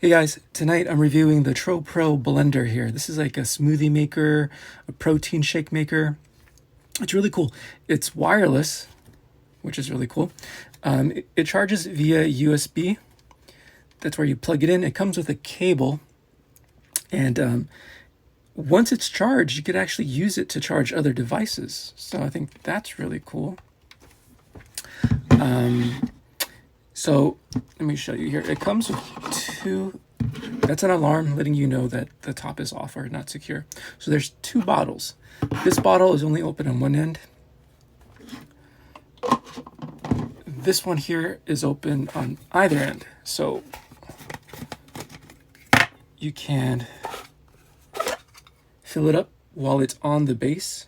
Hey guys, tonight I'm reviewing the TROPRO blender here. This is like a smoothie maker, a protein shake maker. It's really cool. It's wireless, which is really cool. It charges via USB. That's where you plug it in. It comes with a cable, and once it's charged, you could actually use it to charge other devices. So I think that's really cool. So let me show you here. It comes with two. That's an alarm letting you know that the top is off or not secure. So there's two bottles. This bottle is only open on one end. This one here is open on either end. So you can fill it up while it's on the base,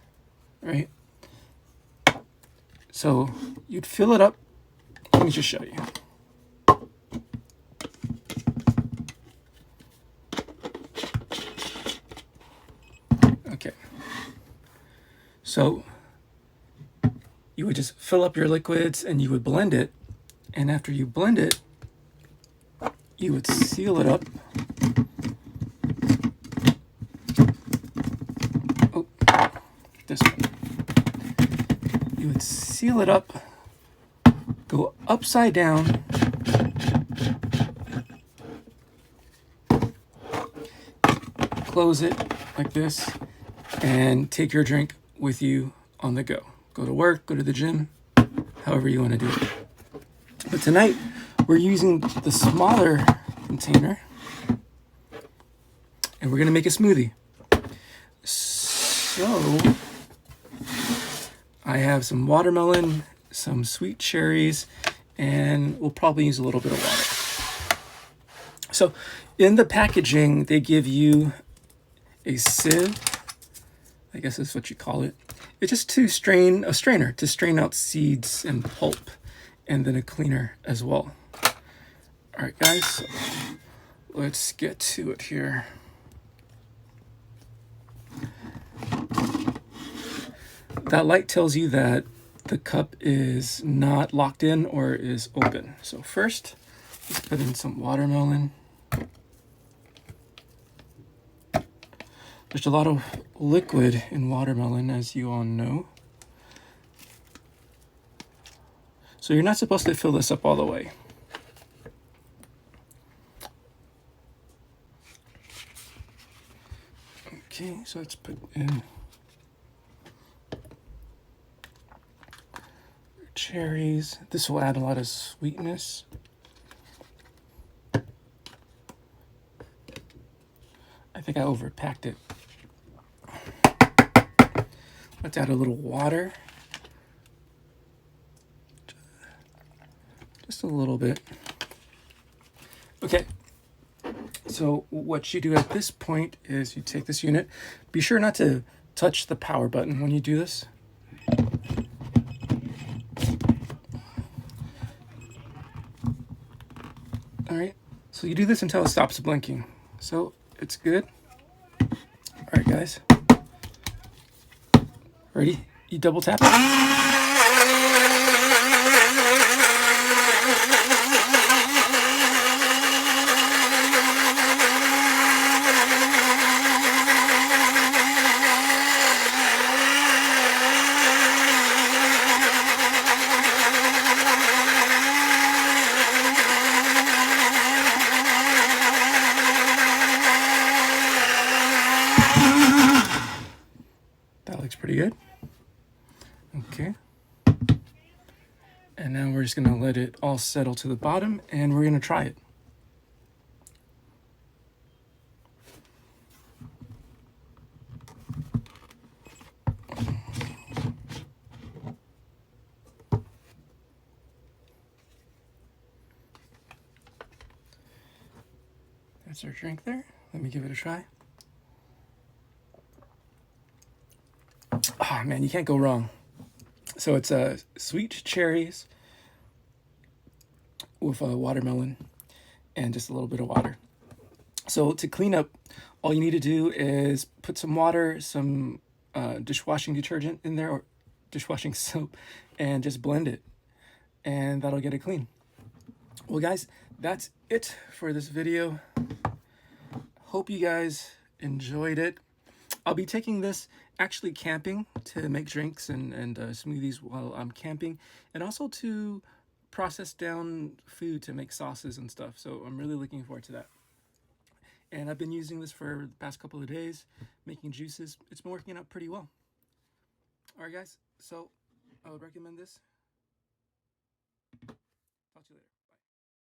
right? So you'd fill it up. Let me just show you. Okay. So you would just fill up your liquids and you would blend it. And after you blend it, you would seal it up. Oh, this one. You would seal it up, go upside down, close it like this, and take your drink with you on the go. Go to work, go to the gym, however you want to do it. But tonight, we're using the smaller container, and we're going to make a smoothie. So, I have some watermelon, some sweet cherries, and we'll probably use a little bit of water. So, in the packaging, they give you a sieve, I guess that's what you call it. It's just a strainer to strain out seeds and pulp, and then a cleaner as well. All right, guys, so let's get to it here. That light tells you that the cup is not locked in or is open. So first, let's put in some watermelon. There's a lot of liquid in watermelon, as you all know. So you're not supposed to fill this up all the way. Okay, so let's put in cherries. This will add a lot of sweetness. I think I overpacked it. Let's add a little water. Just a little bit. Okay. So what you do at this point is you take this unit. Be sure not to touch the power button when you do this. All right. So you do this until it stops blinking. So it's good. All right, guys. Ready? You double tap it. That looks pretty good. Okay. And now we're just going to let it all settle to the bottom, and we're going to try it. That's our drink there. Let me give it a try. Oh man, you can't go wrong. So it's sweet cherries with watermelon and just a little bit of water. So to clean up, all you need to do is put some water, some dishwashing detergent in there, or dishwashing soap, and just blend it, and that'll get it clean. Well, guys, that's it for this video. Hope you guys enjoyed it. I'll be taking this actually camping to make drinks and smoothies while I'm camping, and also to process down food to make sauces and stuff. So I'm really looking forward to that. And I've been using this for the past couple of days, making juices. It's been working out pretty well. All right, guys. So I would recommend this. Talk to you later.